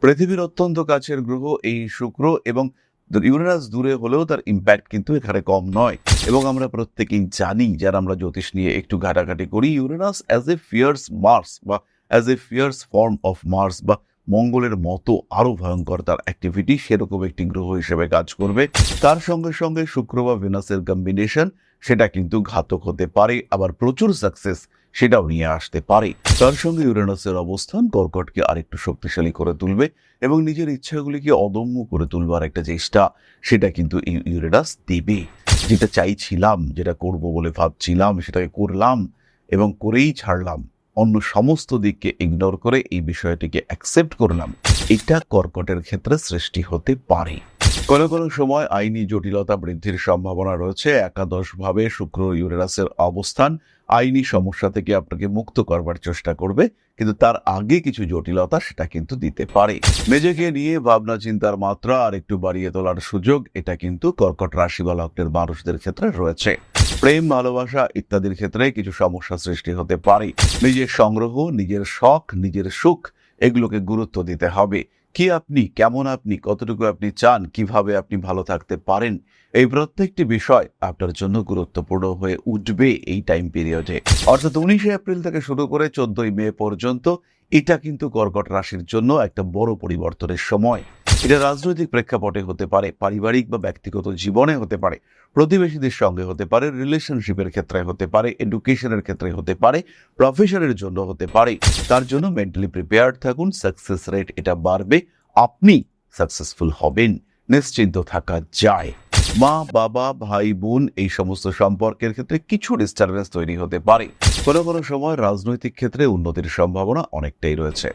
পৃথিবীর অত্যন্ত কাছের গ্রহ এই শুক্র এবং ইউরেনাস দূরে হলেও তার ইম্প্যাক্ট কিন্তু এখানে কম নয়। এবং আমরা প্রত্যেকেই জানি, যারা আমরা জ্যোতিষ নিয়ে একটু ঘাটাঘাটি করি, Uranus as a fierce Mars বা as a fierce form of Mars বা মঙ্গলের মতো আরো ভয়ঙ্কর তার অ্যাক্টিভিটি, সেরকম একটি গ্রহ হিসেবে কাজ করবে। তার সঙ্গে সঙ্গে শুক্র বা ভেনাসের কম্বিনেশন সেটা কিন্তু ঘাতক হতে পারে, আবার প্রচুর সাকসেস সেটাও নিয়ে আসতে পারে। তার সঙ্গে ইউরেনাসের অবস্থান কর্কটকে আরেকটু শক্তিশালী করে তুলবে এবং নিজের ইচ্ছাগুলিকে অদম্য করে তুলবার একটা চেষ্টা সেটা কিন্তু ইউরেনাস দেবে। যেটা চাইছিলাম, যেটা করব বলে ভাবছিলাম, সেটাকে করলাম এবং করেই ছাড়লাম, অন্য সমস্ত দিককে ইগনোর করে এই বিষয়টিকে অ্যাকসেপ্ট করলাম, এটা কর্কটের ক্ষেত্রে সৃষ্টি হতে পারে। কোনো কোনো সময় আইনি জটিলতা বৃদ্ধির সম্ভাবনা রয়েছে। একাদশভাবে শুক্র ইউরেনাসের অবস্থান আইনি সমস্যা থেকে আপনাকে মুক্ত করবার চেষ্টা করবে, কিন্তু তার আগে কিছু জটিলতা সেটা কিন্তু দিতে পারে। নিজেকে নিয়ে ভাবনা চিন্তার মাত্রা আর একটু বাড়িয়ে তোলার সুযোগ এটা কিন্তু কর্কট রাশি বা লগ্নের মানুষদের ক্ষেত্রে রয়েছে। প্রেম, ভালোবাসা ইত্যাদির ক্ষেত্রে কিছু সমস্যা সৃষ্টি হতে পারে। নিজের সংগ্রহ, নিজের শখ, নিজের সুখ এগুলোকে গুরুত্ব দিতে হবে। কি আপনি, কেমন আপনি, কতটুকু আপনি চান, কিভাবে আপনি ভালো থাকতে পারেন, এই প্রত্যেকটি বিষয় আপনার জন্য গুরুত্বপূর্ণ হয়ে উঠবে এই টাইম পিরিয়ডে। অর্থাৎ 19 এপ্রিল থেকে শুরু করে 14 মে পর্যন্ত এটা কিন্তু কর্কট রাশির জন্য একটা বড় পরিবর্তনের সময়। এটা রাজনৈতিক প্রেক্ষাপটে হতে পারে, পারিবারিক বা ব্যক্তিগত জীবনে হতে পারে, প্রতিবেশীদের সঙ্গে হতে পারে, রিলেশনশিপের ক্ষেত্রে হতে পারে, এডুকেশনের ক্ষেত্রে হতে পারে, প্রফেশনের জন্য হতে পারে। তার জন্য মেন্টালি প্রিপেয়ার্ড থাকুন। সাকসেস রেট এটা বাড়বে, আপনি সাকসেসফুল হবেন, নিশ্চিন্ত থাকা যায়। মা, বাবা, ভাই, বোন এই সমস্ত সম্পর্কের ক্ষেত্রে কিছু ডিস্টারবেন্স তৈরি হতে পারে। কোনো কোনো সময় রাজনৈতিক ক্ষেত্রে উন্নতির সম্ভাবনা অনেকটাই রয়েছে।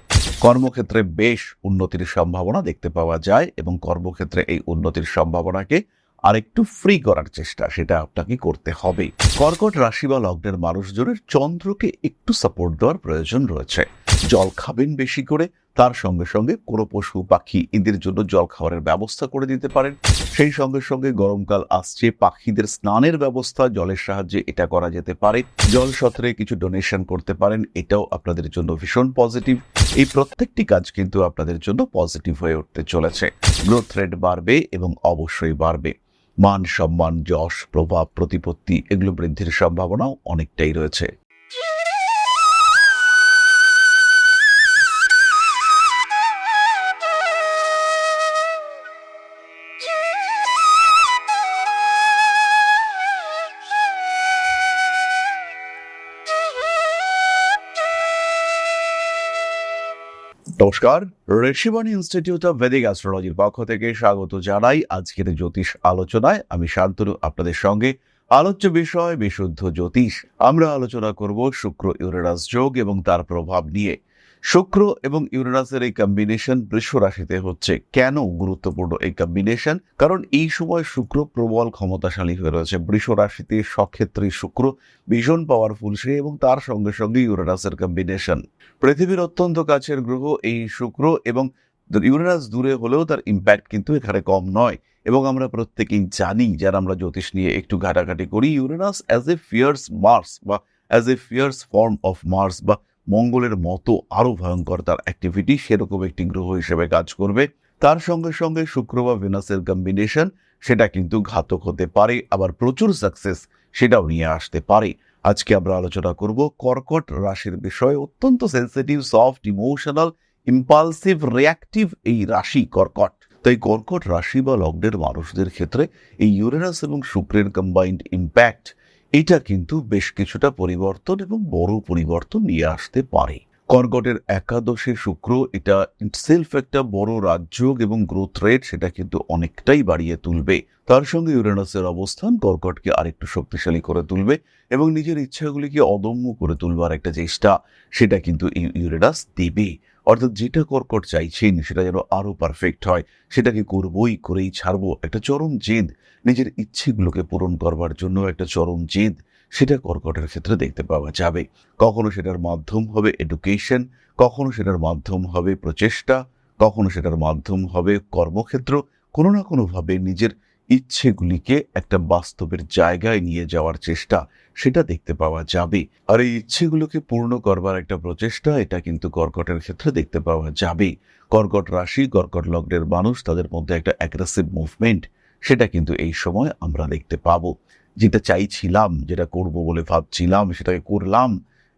কর্মক্ষেত্রে বেশ উন্নতির সম্ভাবনা দেখতে পাওয়া যায় এবং কর্মক্ষেত্রে এই উন্নতির সম্ভাবনাকে আরেকটু ফ্রি করার চেষ্টা সেটা আপনাকে করতে হবে। কর্কট রাশি বা লগ্নের মানুষজনের চন্দ্রকে একটু সাপোর্ট দেওয়ার প্রয়োজন রয়েছে। জল খাবেন বেশি করে, তার সঙ্গে সঙ্গে কোনো পশু পাখি এদের জন্য জল খাওয়ার ব্যবস্থা করে দিতে পারেন। সেই সঙ্গে সঙ্গে গরমকাল আসছে, পাখিদের স্নানের ব্যবস্থা জলের সাহায্যে এটা করা যেতে পারে। জল সত্রে কিছু ডোনেশন করতে পারেন, এটাও আপনাদের জন্য ভীষণ পজিটিভ। এই প্রত্যেকটি কাজ কিন্তু আপনাদের জন্য পজিটিভ হয়ে উঠতে চলেছে। গ্রোথ রেট বাড়বে এবং অবশ্যই বাড়বে। মান সম্মান, যশ, প্রভাব, প্রতিপত্তি এগুলো বৃদ্ধির সম্ভাবনাও অনেকটাই রয়েছে। নমস্কার, ঋষিবাণী ইনস্টিটিউট অফ ভেদিক অ্যাস্ট্রোলজির পক্ষ থেকে স্বাগত জানাই আজকের জ্যোতিষ আলোচনায়। আমি শান্তনু আপনাদের সঙ্গে। আলোচ্য বিষয় বিশুদ্ধ জ্যোতিষ। আমরা আলোচনা করব শুক্র ইউরেনাস যোগ এবং তার প্রভাব নিয়ে। শুক্র এবং ইউরেনাসের এই কম্বিনেশন বৃষ রাশিতে হচ্ছে কেন গুরুত্বপূর্ণ এই কম্বিনেশন? কারণ এই সময় শুক্র প্রবল ক্ষমতাশালী হয়ে রয়েছে। বৃষ রাশিতে সক্ষেত্রী শুক্র ভীষণ পাওয়ারফুল সে, এবং তার সঙ্গে সঙ্গে ইউরেনাসের কম্বিনেশন। পৃথিবীর অত্যন্ত কাছের গ্রহ এই শুক্র এবং ইউরেনাস দূরে হলেও তার ইম্প্যাক্ট কিন্তু এখানে কম নয়। এবং আমরা প্রত্যেকেই জানি, যারা আমরা জ্যোতিষ নিয়ে একটু ঘাটাঘাটি করি, Uranus as a fierce Mars বা as a fierce form of Mars বা মঙ্গলের মতো আরো ভয়ঙ্কর তার অ্যাক্টিভিটি, সেরকম একটি গ্রহ হিসেবে কাজ করবে। তার সঙ্গে সঙ্গে শুক্র বা ভেনাসের কম্বিনেশন সেটা কিন্তু ঘাতক হতে পারে, আবার প্রচুর সাকসেস সেটাও নিয়ে আসতে পারে। আজকে আমরা আলোচনা করব কর্কট রাশির বিষয়ে। অত্যন্ত sensitive, soft, emotional, impulsive, reactive এই রাশি কর্কট। তাই কর্কট রাশি বা লগ্নের মানুষদের ক্ষেত্রে এই ইউরেনাস এবং শুক্রের কম্বাইন্ড ইম্প্যাক্ট এটা কিন্তু বেশ কিছুটা পরিবর্তন এবং বড় পরিবর্তন নিয়ে আসতে পারে। কর্কটের একাদশে শুক্র এটা ইটসেলফ একটা বড় রাজযোগ এবং গ্রোথ রেট সেটা কিন্তু অনেকটাই বাড়িয়ে তুলবে। তার সঙ্গে ইউরেনাসের অবস্থান কর্কটকে আরেকটু শক্তিশালী করে তুলবে এবং নিজের ইচ্ছাগুলিকে অদম্য করে তুলবার একটা চেষ্টা সেটা কিন্তু ইউরেনাস দেবে। অর্থাৎ যেটা কর্কট চাইছেন সেটা যেন আরো পারফেক্ট হয়, সেটাকে করবই, করেই ছাড়বো, একটা চরম জেদ, নিজের ইচ্ছেগুলোকে পূরণ করবার জন্য একটা চরম জেদ সেটা কর্কটের ক্ষেত্রে দেখতে পাওয়া যাবে। কখনো সেটার মাধ্যম হবে এডুকেশন, কখনো সেটার মাধ্যম হবে প্রচেষ্টা, কখনো সেটার মাধ্যম হবে কর্মক্ষেত্র। কোনো না কোনোভাবে নিজের ইচ্ছেগুলিকে একটা বাস্তবের জায়গায় নিয়ে যাওয়ার চেষ্টা সেটা দেখতে পাওয়া যাবে। আর এই ইচ্ছেগুলোকে পূর্ণ করবার একটা প্রচেষ্টা, এটা কিন্তু কর্কটের ক্ষেত্রে দেখতে পাওয়া যাবে। কর্কট রাশি, কর্কট লগ্নের মানুষ, তাদের মধ্যে একটা অ্যাগ্রেসিভ মুভমেন্ট, সেটা কিন্তু এই সময় আমরা দেখতে পাবো। যেটা চাইছিলাম, যেটা করব বলে ভাবছিলাম, সেটাকে করলাম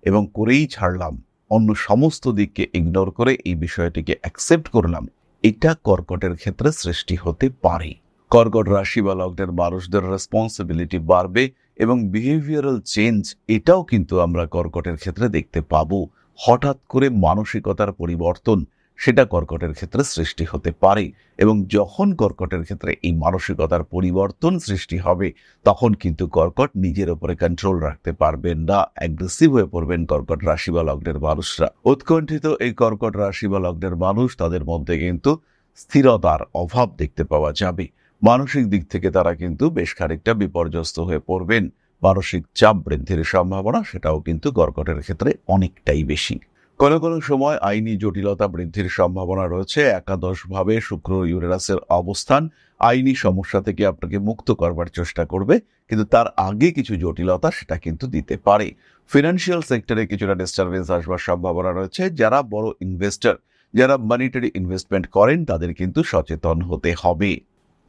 এবং করেই ছাড়লাম, অন্য সমস্ত দিককে ইগনোর করে এই বিষয়টিকে অ্যাকসেপ্ট করলাম, এটা কর্কটের ক্ষেত্রে সৃষ্টি হতে পারে। কর্কট রাশি বা লগ্নের মানুষদের রেসপন্সিবিলিটি বাড়বে এবং বিহেভিয়ারাল চেঞ্জ, এটাও কিন্তু আমরা কর্কটের ক্ষেত্রে দেখতে পাবো। হঠাৎ করে মানসিকতার পরিবর্তন, সেটা কর্কটের ক্ষেত্রে সৃষ্টি হতে পারে এবং যখন কর্কটের ক্ষেত্রে এই মানসিকতার পরিবর্তন সৃষ্টি হবে, তখন কিন্তু কর্কট নিজের উপরে কন্ট্রোল রাখতে পারবেন না, অ্যাগ্রেসিভ হয়ে পড়বেন কর্কট রাশি বা লগ্নের মানুষরা। উৎকণ্ঠিত এই কর্কট রাশি বা লগ্নের মানুষ, তাদের মধ্যে কিন্তু স্থিরতার অভাব দেখতে পাওয়া যাবে। মানসিক দিক থেকে তারা কিন্তু বেশ খানিকটা বিপর্যস্ত হয়ে পড়বেন। মানসিক চাপ বৃদ্ধির সম্ভাবনা, সেটাও কিন্তু কর্কটের ক্ষেত্রে অনেকটাই বেশি। কোনো কোনো সময় আইনি জটিলতা বৃদ্ধির সম্ভাবনা রয়েছে। একাদশভাবে শুক্র ইউরেনাসের অবস্থান আইনি সমস্যা থেকে আপনাকে মুক্ত করবার চেষ্টা করবে, কিন্তু তার আগে কিছু জটিলতা সেটা কিন্তু দিতে পারে। ফিনান্সিয়াল সেক্টরে কিছুটা ডিস্টারবেন্স আসবার সম্ভাবনা রয়েছে। যারা বড় ইনভেস্টর, যারা মনিটারি ইনভেস্টমেন্ট করেন, তাদের কিন্তু সচেতন হতে হবে।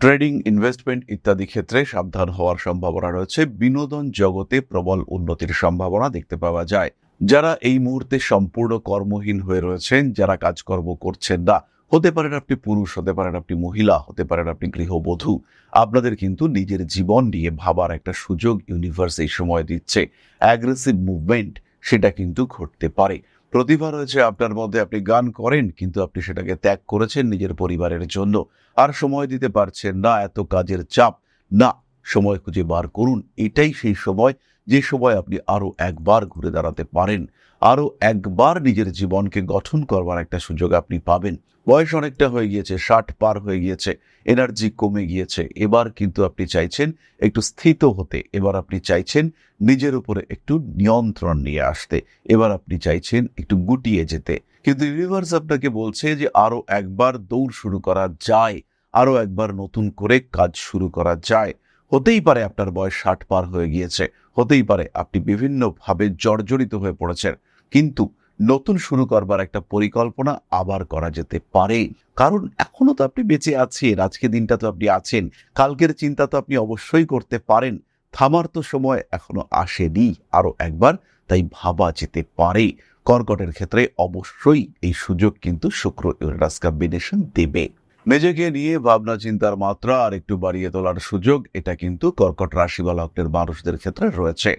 ট্রেডিং, ইনভেস্টমেন্ট ইত্যাদি ক্ষেত্রে সাবধান হওয়ার সম্ভাবনা রয়েছে। বিনোদন জগতে প্রবল উন্নতির সম্ভাবনা দেখতে পাওয়া যায়। যারা এই মুহূর্তে সম্পূর্ণ কর্মহীন হয়ে রয়েছেন, যারা কাজকর্ম করছেন না, হতে পারেন আপনি পুরুষ, হতে পারেন আপনি মহিলা, হতে পারেন আপনি গৃহবধূ, আপনাদের কিন্তু নিজের জীবন নিয়ে ভাবার একটা সুযোগ ইউনিভার্স এই সময় দিচ্ছে। অ্যাগ্রেসিভ মুভমেন্ট, সেটা কিন্তু ঘটতে পারে। প্রতিভা রয়েছে আপনার মধ্যে, আপনি গান করেন, কিন্তু আপনি সেটাকে ত্যাগ করেছেন নিজের পরিবারের জন্য, আর সময় দিতে পারছেন না, এত কাজের চাপ। না, সময় খুঁজে বার করুন। এটাই সেই সময়, যে সময় আপনি আরো একবার ঘুরে দাঁড়াতে পারেন, আরো একবার নিজের জীবনকে গঠন করবার একটা সুযোগ আপনি পাবেন। বয়স অনেকটা হয়ে গিয়েছে, 60 পার হয়ে গিয়েছে, এনার্জি কমে গিয়েছে। এবার কিন্তু আপনি চাইছেন একটু স্থিত হতে, এবার আপনি চাইছেন নিজের উপরে একটু নিয়ন্ত্রণ নিয়ে আসতে, এবার আপনি চাইছেন একটু গুটিয়ে যেতে। কিন্তু ইউনিভার্স আপনাকে বলছে যে আরো একবার দৌড় শুরু করা যায়, আরো একবার নতুন করে কাজ শুরু করা যায়। হতেই পারে আপনার বয়স 60 পার হয়ে গিয়েছে, হতেই পারে আপনি বিভিন্নভাবে জর্জরিত হয়ে পড়েছেন, কিন্তু নতুন শুরু করবার একটা পরিকল্পনা আবার করা যেতে পারে। কারণ এখনো তো আপনি বেঁচে আছেন, আজকে দিনটা তো আপনি আছেন, কালকের চিন্তা তো আপনি অবশ্যই করতে পারেন। থামার তো সময় এখনো আসেনি আরো একবার, তাই ভাবা যেতে পারে। কর্কটের ক্ষেত্রে অবশ্যই এই সুযোগ কিন্তু শুক্র ইউরেনাস কম্বিনেশন দেবে। নিজেকে নিয়ে ভাবনা চিন্তার মাত্রা আর একটু বাড়িয়ে তোলার সুযোগ, এটা কিন্তু কর্কট রাশি বা লগ্নের মানুষদের ক্ষেত্রে রয়েছে।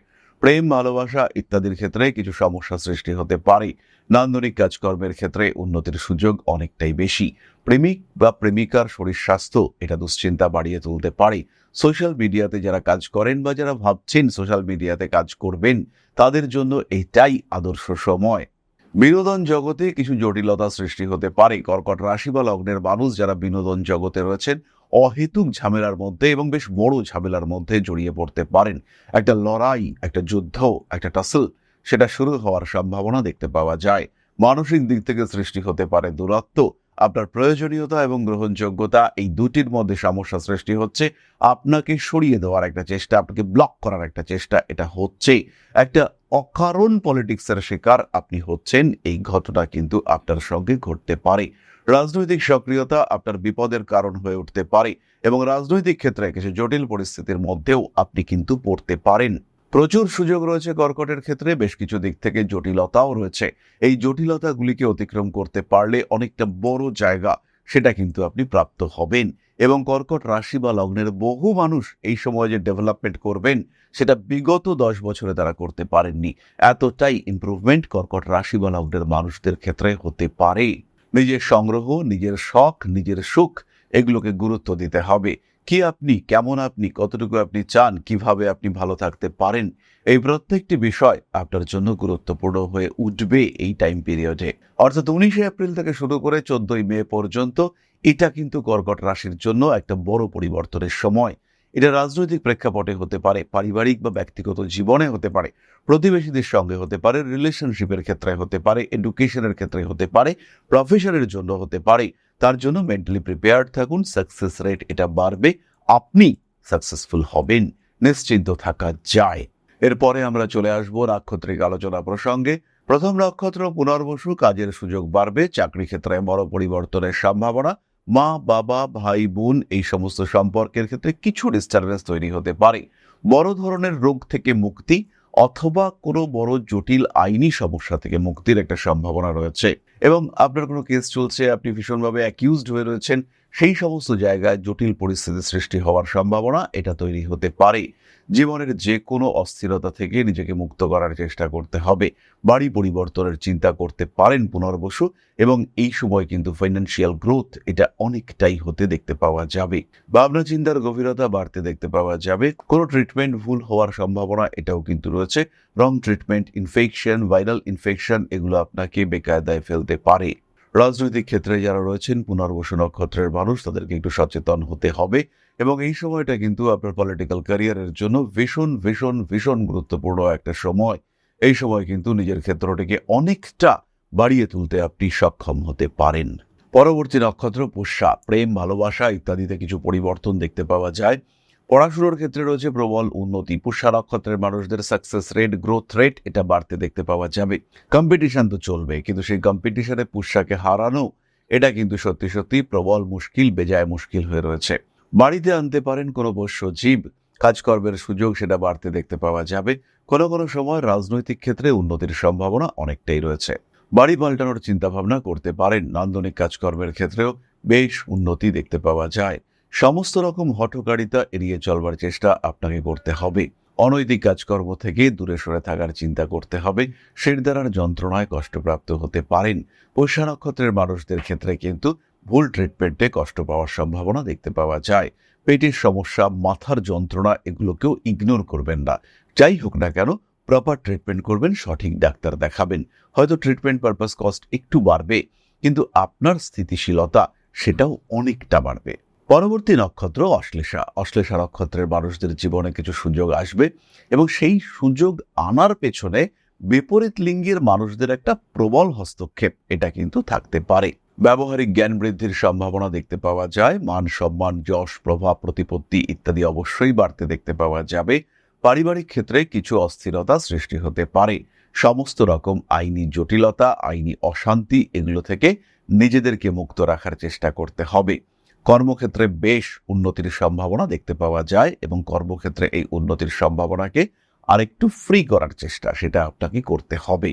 প্রেম, ভালোবাসা ইত্যাদির ক্ষেত্রে কিছু সমস্যা সৃষ্টি হতে পারে। নান্দনিক কাজকর্মের ক্ষেত্রে উন্নতির সুযোগ অনেকটাই বেশি। প্রেমিক বা প্রেমিকার শরীর স্বাস্থ্য, এটা দুশ্চিন্তা বাড়িয়ে তুলতে পারে। সোশ্যাল মিডিয়াতে যারা কাজ করেন বা যারা ভাবছেন সোশ্যাল মিডিয়াতে কাজ করবেন, তাদের জন্য এটাই আদর্শ সময়। বিনোদন জগতে কিছু জটিলতা সৃষ্টি হতে পারে। কর্কট রাশি বা লগ্নের মানুষ যারা বিনোদন জগতে রয়েছেন, অহেতুক ঝামেলার মধ্যে এবং বেশ বড় ঝামেলার মধ্যে জড়িয়ে পড়তে পারেন। একটা লড়াই, একটা যুদ্ধ, একটা টাসল, সেটা শুরু হওয়ার সম্ভাবনা দেখতে পাওয়া যায়। মানসিক দিক থেকে সৃষ্টি হতে পারে দূরত্ব। আপনার প্রয়োজনীয়তা এবং গ্রহণযোগ্যতা, এই দুটির মধ্যে সমস্যা সৃষ্টি হচ্ছে। আপনাকে সরিয়ে দেওয়ার একটা চেষ্টা, আপনাকে ব্লক করার একটা চেষ্টা, এটা হচ্ছে। একটা অকারণ পলিটিক্সের শিকার আপনি হচ্ছেন, এই ঘটনা কিন্তু আপনার সঙ্গে ঘটতে পারে। রাজনৈতিক সক্রিয়তা আপনার বিপদের কারণ হয়ে উঠতে পারে এবং রাজনৈতিক ক্ষেত্রে কিছু জটিল পরিস্থিতির মধ্যেও আপনি কিন্তু পড়তে পারেন। প্রচুর সুযোগ রয়েছে কর্কটের ক্ষেত্রে, বেশ কিছু দিক থেকে জটিলতাও রয়েছে। এই জটিলতাগুলিকে অতিক্রম করতে পারলে অনেকটা বড় জায়গা, সেটা কিন্তু আপনি প্রাপ্ত হবেন। এবং কর্কট রাশি বা লগ্নের বহু মানুষ এই সময় যে ডেভেলপমেন্ট করবেন, সেটা বিগত 10 বছরে তারা করতে পারেননি। এতটাই ইমপ্রুভমেন্ট কর্কট রাশি বা লগ্নের মানুষদের ক্ষেত্রে হতে পারে। নিজের সংগ্রহ, নিজের শখ, নিজের সুখ, এগুলোকে গুরুত্ব দিতে হবে। কি আপনি, কেমন আপনি, কতটুকু আপনি চান, কিভাবে আপনি ভালো থাকতে পারেন, এই প্রত্যেকটি বিষয় আপনার জন্য গুরুত্বপূর্ণ হয়ে উঠবে এই টাইম পিরিয়ডে। অর্থাৎ 19 এপ্রিল থেকে শুরু করে 14 মে পর্যন্ত এটা কিন্তু কর্কট রাশির জন্য একটা বড় পরিবর্তনের সময়। এটা রাজনৈতিক প্রেক্ষাপটে হতে পারে, পারিবারিক বা ব্যক্তিগত জীবনে হতে পারে, প্রতিবেশীদের সঙ্গে হতে পারে, রিলেশনশিপের ক্ষেত্রে হতে পারে, এডুকেশনের ক্ষেত্রে হতে পারে, প্রফেশনের জন্য হতে পারে। তার জন্য মেন্টালি প্রিপেয়ার্ড থাকুন। সাকসেস রেট এটা বাড়বে, আপনি সাকসেসফুল হবেন, নিশ্চিন্ত থাকা যায়। এরপরে আমরা চলে আসব নাক্ষত্রিক আলোচনা প্রসঙ্গে। প্রথম নক্ষত্র পুনর্বসু, কাজের সুযোগ বাড়বে, চাকরি ক্ষেত্রে বড় পরিবর্তনের সম্ভাবনা, মা বাবা ভাই বোন এই সমস্ত সম্পর্কের ক্ষেত্রে কিছু ডিস্টারবেন্স তৈরি হতে পারে, বড় ধরনের রোগ থেকে মুক্তি অথবা কোনো বড় জটিল আইনি সমস্যা থেকে মুক্তির একটা সম্ভাবনা রয়েছে। এবং আপনার কোনো কেস চলছে, আপনি ভীষণভাবে অ্যাকিউজড হয়ে রয়েছেন, সেই সমস্ত জায়গায় জটিল পরিস্থিতি সৃষ্টি হওয়ার সম্ভাবনা এটা তৈরি হতে পারে। জীবনের যে কোনো অস্থিরতা থেকে নিজেকে মুক্ত করার চেষ্টা করতে হবে। বাড়ি পরিবর্তনের চিন্তা করতে পারেন পুনর্বসু, এবং এই সময় কিন্তু ফাইন্যান্সিয়াল গ্রোথ এটা অনেকটাই হতে দেখতে পাওয়া যাবে। ভাবনা চিন্তার গভীরতা বাড়তে দেখতে পাওয়া যাবে। কোনো ট্রিটমেন্ট ভুল হওয়ার সম্ভাবনা এটাও কিন্তু রয়েছে। রং ট্রিটমেন্ট, ইনফেকশন, ভাইরাল ইনফেকশন এগুলো আপনাকে বেকায়দায় ফেলতে পারে। রাজনৈতিক ক্ষেত্রে যারা রয়েছেন পুনর্বসু নক্ষত্রের মানুষ, তাদেরকে একটু সচেতন হতে হবে, এবং এই সময়টা কিন্তু আপনার পলিটিক্যাল ক্যারিয়ারের জন্য ভীষণ ভীষণ ভীষণ গুরুত্বপূর্ণ একটা সময়। এই সময় কিন্তু নিজের ক্ষেত্রটিকে অনেকটা বাড়িয়ে তুলতে আপনি সক্ষম হতে পারেন। পরবর্তী নক্ষত্র পুষ্যা, প্রেম, ভালোবাসা ইত্যাদিতে কিছু পরিবর্তন দেখতে পাওয়া যায়। পড়াশোনার ক্ষেত্রে রয়েছে প্রবল উন্নতি। পুষ্যা নক্ষত্রের মানুষদের সাকসেস রেট, গ্রোথ রেট এটা বাড়তে দেখতে পাওয়া যাবে। কম্পিটিশন তো চলবে, কিন্তু সেই কম্পিটিশনে পুষ্যাকে হারানো এটা কিন্তু সত্যি সত্যি প্রবল মুশকিল, বেজায় মুশকিল হয়ে রয়েছে। বাড়িতে আনতে পারেন কোনো পোষ্য জীব, কাজকর্মের সুযোগ সেটা বাড়তে দেখতে পাওয়া যাবে। কোনো কোনো সময় রাজনৈতিক ক্ষেত্রে উন্নতির সম্ভাবনা অনেকটাই রয়েছে। বাড়ি পাল্টানোর চিন্তা ভাবনা করতে পারেন। নান্দনিক কাজকর্মের ক্ষেত্রেও বেশ উন্নতি দেখতে পাওয়া যায়। সমস্ত রকম হঠকারিতা এড়িয়ে চলবার চেষ্টা আপনাকে করতে হবে। অনৈতিক কাজকর্ম থেকে দূরে সরে থাকার চিন্তা করতে হবে। শিরদাঁড়ার যন্ত্রণায় কষ্টপ্রাপ্ত হতে পারেন। পুষ্যা নক্ষত্রের মানুষদের ক্ষেত্রে কিন্তু ভুল ট্রিটমেন্টে কষ্ট পাওয়ার সম্ভাবনা দেখতে পাওয়া যায়। পেটের সমস্যা, মাথার যন্ত্রণা এগুলোকেও ইগনোর করবেন না। যাই হোক না কেন, প্রপার ট্রিটমেন্ট করবেন, সঠিক ডাক্তার দেখাবেন। হয়তো ট্রিটমেন্ট পারপাস কস্ট একটু বাড়বে, কিন্তু আপনার স্থিতিশীলতা সেটাও অনেকটা বাড়বে। পরবর্তী নক্ষত্র অশ্লেষা। অশ্লেষা নক্ষত্রের মানুষদের জীবনে কিছু সুযোগ আসবে, এবং সেই সুযোগ আনার পেছনে বিপরীত লিঙ্গের মানুষদের একটা প্রবল হস্তক্ষেপ এটা কিন্তু থাকতে পারে। ব্যবহারিক জ্ঞান বৃদ্ধির সম্ভাবনা দেখতে পাওয়া যায়। মান সম্মান, যশ, প্রভাব, প্রতিপত্তি ইত্যাদি অবশ্যই বাড়তে দেখতে পাওয়া যাবে। পারিবারিক ক্ষেত্রে কিছু অস্থিরতা সৃষ্টি হতে পারে। সমস্ত রকম আইনি জটিলতা, আইনি অশান্তি এগুলো থেকে নিজেদেরকে মুক্ত রাখার চেষ্টা করতে হবে। কর্মক্ষেত্রে বেশ উন্নতির সম্ভাবনা দেখতে পাওয়া যায়, এবং কর্মক্ষেত্রে এই উন্নতির সম্ভাবনাকে আরেকটু ফ্রি করার চেষ্টা সেটা আপনাকে করতে হবে।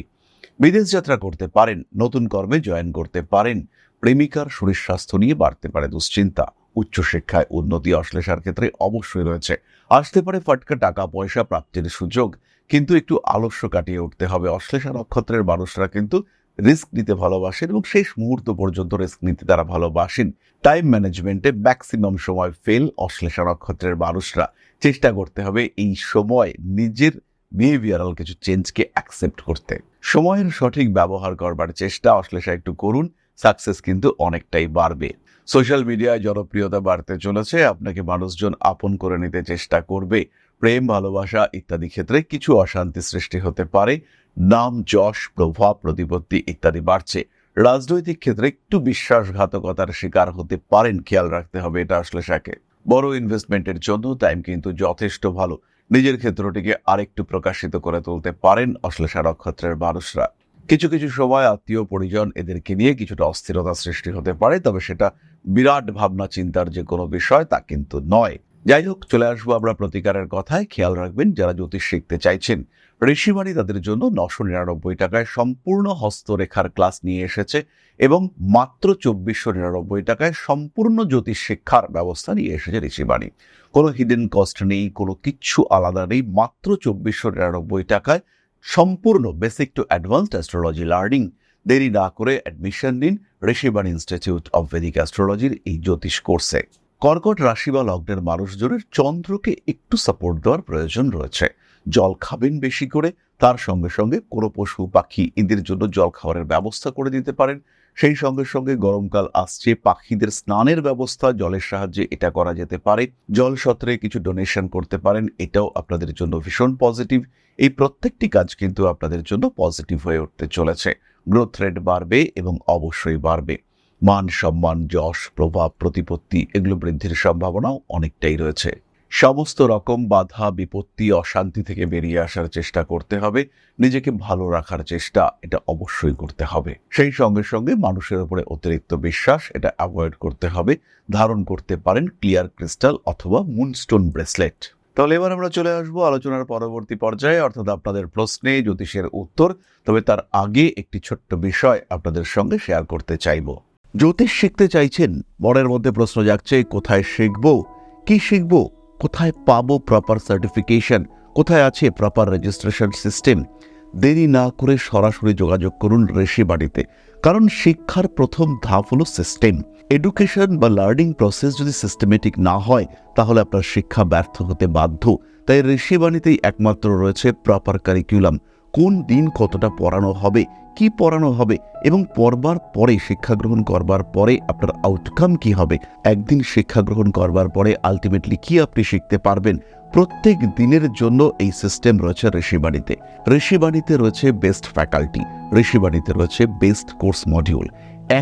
বিদেশ যাত্রা করতে পারেন, নতুন কর্মে জয়েন করতে পারেন। প্রেমিকার শরীর স্বাস্থ্য নিয়ে বাড়তে পারে দুশ্চিন্তা। উচ্চশিক্ষায় উন্নতি অশ্লেষার ক্ষেত্রে অবশ্যই রয়েছে। আসতে পারে ফটকা টাকা পয়সা প্রাপ্তির সুযোগ, কিন্তু একটু আলস্য কাটিয়ে উঠতে হবে। অশ্লেষা নক্ষত্রের মানুষরা কিন্তু রিস্ক নিতে ভালোবাসেন, এবং শেষ মুহূর্ত পর্যন্ত রিস্ক নিতে তারা ভালোবাসেন। টাইম ম্যানেজমেন্টে ম্যাক্সিমাম সময় ফেল অশ্লেষা নক্ষত্রের মানুষরা। চেষ্টা করতে হবে এই সময় নিজের বিহেভিয়ারাল কিছু চেঞ্জকে অ্যাকসেপ্ট করতে। সময়ের সঠিক ব্যবহার করবার চেষ্টা অশ্লেষা একটু করুন, সাকসেস কিন্তু অনেকটাই বাড়বে। সোশ্যাল মিডিয়ায় জনপ্রিয়তা বাড়তে চলেছে, আপনাকে মানুষজন আপন করে নিতে চেষ্টা করবে। প্রেম, ভালোবাসা ইত্যাদি ক্ষেত্রে কিছু অশান্তি সৃষ্টি হতে পারে। নাম, যশ, প্রভাব, প্রতিপত্তি ইত্যাদি বাড়ছে। রাজনৈতিক ক্ষেত্রে একটু বিশ্বাসঘাতকতার শিকার হতে পারেন, খেয়াল রাখতে হবে এটা অশ্লেষাকে। বড় ইনভেস্টমেন্টের জন্য টাইম কিন্তু যথেষ্ট ভালো। নিজের ক্ষেত্রটিকে আরেকটু প্রকাশিত করে তুলতে পারেন অশ্লেষা নক্ষত্রের মানুষরা। কিছু কিছু সময় আত্মীয় পরিজন এদেরকে নিয়ে কিছুটা অস্থিরতা সৃষ্টি হতে পারে, তবে সেটা বিরাট ভাবনা চিন্তার যে কোনো বিষয় তা কিন্তু নয়। যাই হোক, চলে আসবো আমরা প্রতিকারের কথায়। খেয়াল রাখবেন যারা জ্যোতিষ শিখতে চাইছেন, ঋষিবাণী তাদের জন্য 999 টাকায় সম্পূর্ণ হস্তরেখার ক্লাস নিয়ে এসেছে, এবং মাত্র 2499 টাকায় সম্পূর্ণ জ্যোতিষ শিক্ষার ব্যবস্থা নিয়ে এসেছে ঋষিবাণী। কোনো হিডেন কস্ট নেই, কোনো কিচ্ছু আলাদা নেই। মাত্র 2499 টাকায় সম্পূর্ণ basic to advanced astrology learning. দেরি না করে অ্যাডমিশন নিন ঋষিবাণী ইনস্টিটিউট অব ভেদিক অ্যাস্ট্রোলজির এই জ্যোতিষ কোর্সে। কর্কট রাশি বা লগ্নের মানুষজনের চন্দ্রকে একটু সাপোর্ট দেওয়ার প্রয়োজন রয়েছে। জল খাবেন বেশি করে, তার সঙ্গে সঙ্গে কোনো পশু পাখি এদের জন্য জল খাওয়ার ব্যবস্থা করে দিতে পারেন। সেই সঙ্গে সঙ্গে গরমকাল আসছে, পাখিদের স্নানের ব্যবস্থা জলের সাহায্যে এটা করা যেতে পারে। জল সত্রে কিছু ডোনেশন করতে পারেন, এটাও আপনাদের জন্য ভীষণ পজিটিভ। এই প্রত্যেকটি কাজ কিন্তু আপনাদের জন্য পজিটিভ হয়ে উঠতে চলেছে। গ্রোথ রেট বাড়বে, এবং অবশ্যই বাড়বে। মান সম্মান, যশ, প্রভাব, প্রতিপত্তি এগুলো বৃদ্ধির সম্ভাবনাও অনেকটাই রয়েছে। সমস্ত রকম বাধা বিপত্তি অশান্তি থেকে বেরিয়ে আসার চেষ্টা করতে হবে, নিজেকে ভালো রাখার চেষ্টা এটা অবশ্যই করতে হবে। সেই সঙ্গে সঙ্গে মানুষের উপরে অতিরিক্ত বিশ্বাস এটা অ্যাভয়েড করতে হবে। ধারণ করতে পারেন ক্লিয়ার ক্রিস্টাল অথবা মুনস্টোন ব্রেসলেট। তাহলে এবার আমরা চলে আসবো আলোচনার পরবর্তী পর্যায়ে, অর্থাৎ আপনাদের প্রশ্নে জ্যোতিষের উত্তর। তবে তার আগে একটি ছোট্ট বিষয় আপনাদের সঙ্গে শেয়ার করতে চাইব। জ্যোতিষ শিখতে চাইছেন, মনের মধ্যে প্রশ্ন জাগছে কোথায় শিখবো, কি শিখবো, কোথায় পাবো প্রপার সার্টিফিকেশন, কোথায় আছে প্রপার রেজিস্ট্রেশন সিস্টেম। দেরি না করে সরাসরি যোগাযোগ করুন ঋষিবাণীতে, কারণ শিক্ষার প্রথম ধাপ হলো সিস্টেম। এডুকেশন বা লার্নিং প্রসেস যদি সিস্টেমেটিক না হয় তাহলে আপনার শিক্ষা ব্যর্থ হতে বাধ্য। তাই ঋষিবাণীতেই একমাত্র রয়েছে প্রপার কারিকুলাম। কোন দিন কতটা পড়ানো হবে, কি পড়ানো হবে এবং পড়বার পরে, শিক্ষা গ্রহণ করবার পরে আপনার আউটকাম কি হবে, একদিন শিক্ষা গ্রহণ করবার পরে আলটিমেটলি কি আপনি শিখতে পারবেন, প্রত্যেক দিনের জন্য এই সিস্টেম রয়েছে ঋষিবাণীতে। ঋষিবাণীতে রয়েছে বেস্ট ফ্যাকাল্টি, ঋষিবাণীতে রয়েছে বেস্ট কোর্স মডিউল।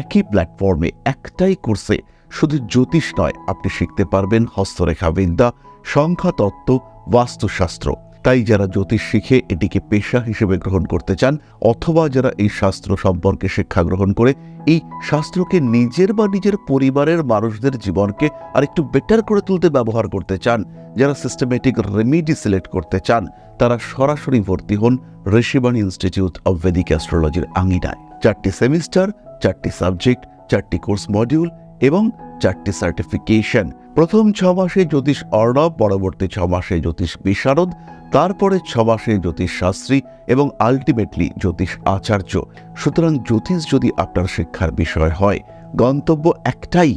একই প্ল্যাটফর্মে একটাই কোর্সে শুধু জ্যোতিষ নয়, আপনি শিখতে পারবেন হস্তরেখা বিদ্যা, সংখ্যাতত্ত্ব, বাস্তুশাস্ত্র। তাই যারা জ্যোতিষ শিখে এটিকে পেশা হিসেবে গ্রহণ করতে চান, অথবা যারা এই শাস্ত্র সম্পর্কে শিক্ষা গ্রহণ করে এই শাস্ত্রকে নিজের বা নিজের পরিবারের মানুষদের জীবনকে আরেকটু বেটার করে তুলতে ব্যবহার করতে চান, যারা সিস্টেমেটিক রেমিডি সিলেক্ট করতে চান, তারা সরাসরি ভর্তি হন ঋষিবাণী ইনস্টিটিউট অব ভেদিক অ্যাস্ট্রোলজির আঙিনায়। 4টি সেমিস্টার, 4টি সাবজেক্ট, 4টি কোর্স মডিউল এবং 4টি সার্টিফিকেশন। প্রথম 6 মাসে জ্যোতিষ অর্ণব, পরবর্তী 6 মাসে জ্যোতিষ বিশারদ, তারপরে 6 মাসে জ্যোতিষ শাস্ত্রী এবং আলটিমেটলি জ্যোতিষ আচার্য। সুতরাং জ্যোতিষ যদি আপনার শিক্ষার বিষয় হয়, গন্তব্য একটাই,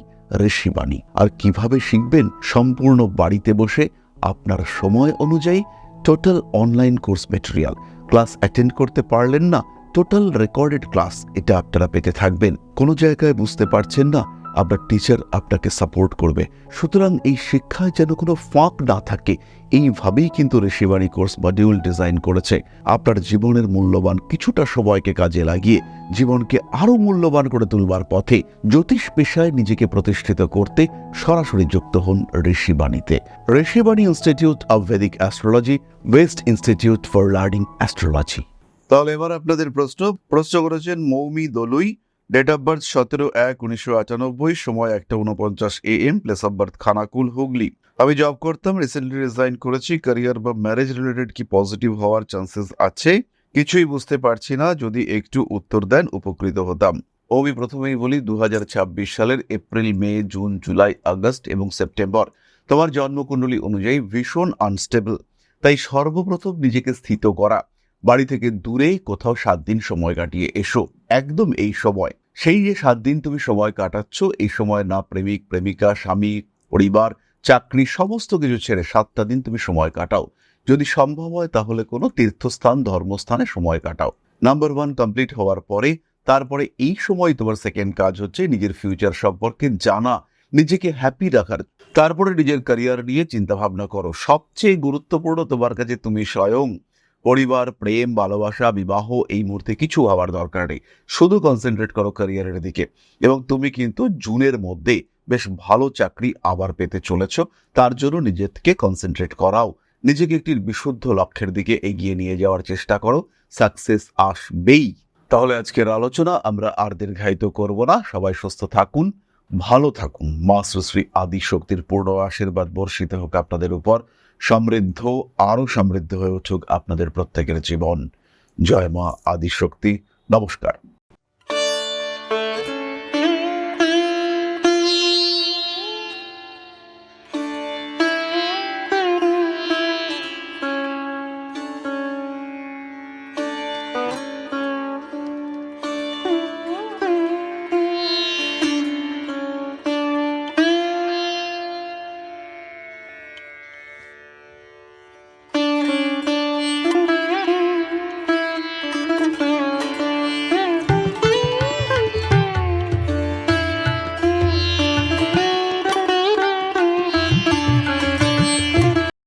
ঋষিবাণী। আর কিভাবে শিখবেন? সম্পূর্ণ বাড়িতে বসে আপনার সময় অনুযায়ী total online course material. Class attend করতে পারলেন না, টোটাল রেকর্ডেড ক্লাস এটা আপনারা পেতে থাকবেন। কোনো জায়গায় বুঝতে পারছেন না, আপনার টিচার আপনাকে সাপোর্ট করবে। সুতরাং এই শিক্ষায় যেন কোনো ফাঁক না থাকে, এইভাবেই কিন্তু ঋষিবাণী কোর্স মডিউল ডিজাইন করেছে। আপনার জীবনের মূল্যবান কিছুটা সময়কে কাজে লাগিয়ে জীবনকে আরও মূল্যবান করে তুলবার পথে জ্যোতিষ পেশায় নিজেকে প্রতিষ্ঠিত করতে সরাসরি যুক্ত হন ঋষিবাণীতে। Rishibani institute of Vedic astrology, best institute for learning astrology. তাহলে এবার আপনাদের প্রশ্ন করেছেন Moumi Dalui, date of birth 17/1/1998, সময় 1:49 AM, place of birth Khanakul, Hooghly. আমি জব করতাম, রিসেন্টলি রিজাইন করেছি। ক্যারিয়ার বা ম্যারেজ রিলেটেড কি পজিটিভ হওয়ার চান্সেস আছে? কিছুই বুঝতে পারছি না, যদি একটু উত্তর দেন উপকৃত হতাম। আমি প্রথমেই বলি, 2026 সালের এপ্রিল, মে, জুন, জুলাই, আগস্ট এবং সেপ্টেম্বর তোমার জন্মকুণ্ডলী অনুযায়ী ভীষণ আনস্টেবল। তাই সর্বপ্রথম নিজেকে স্থিত করা, বাড়ি থেকে দূরে কোথাও 7 দিন সময় কাটিয়ে এসো। একদম এই সময়, সেই যে 7 দিন তুমি সময় কাটাচ্ছ, এই সময় না প্রেমিক প্রেমিকা, স্বামী, পরিবার, চাকরি সমস্ত কিছু ছেড়ে 7টা দিন তুমি সময় কাটাও। যদি সম্ভব হয় তাহলে কোনো তীর্থস্থান, ধর্মস্থানে সময় কাটাও। নাম্বার 1 কমপ্লিট হওয়ার পরে তারপরে এই সময় তোমার সেকেন্ড কাজ হচ্ছে নিজের ফিউচার সম্পর্কে জানা, নিজেকে হ্যাপি রাখার। তারপরে নিজের ক্যারিয়ার নিয়ে চিন্তা ভাবনা করো। সবচেয়ে গুরুত্বপূর্ণ তোমার কাছে তুমি স্বয়ং। পরিবার, প্রেম, ভালোবাসা, বিবাহ এই মুহূর্তে কিছু হওয়ার দরকার নেই, শুধু কনসেন্ট্রেট করো ক্যারিয়ারের দিকে। এবং তুমি কিন্তু জুনের মধ্যে বেশ ভালো চাকরি আবার পেতে চলেছ। তার জন্য নিজেকে কনসেন্ট্রেট করাও, নিজেকে একটি বিশুদ্ধ লক্ষ্যের দিকে এগিয়ে নিয়ে যাওয়ার চেষ্টা করো, সাকসেস আসবেই। তাহলে আজকের আলোচনা আমরা আর দীর্ঘায়িত করব না। সবাই সুস্থ থাকুন, ভালো থাকুন। মা শ্রী আদি শক্তির পূর্ণ আশীর্বাদ বর্ষিত হোক আপনাদের উপর। সমৃদ্ধ, আরো সমৃদ্ধ হয়ে উঠুক আপনাদের প্রত্যেকের জীবন। জয় মা আদি শক্তি। নমস্কার।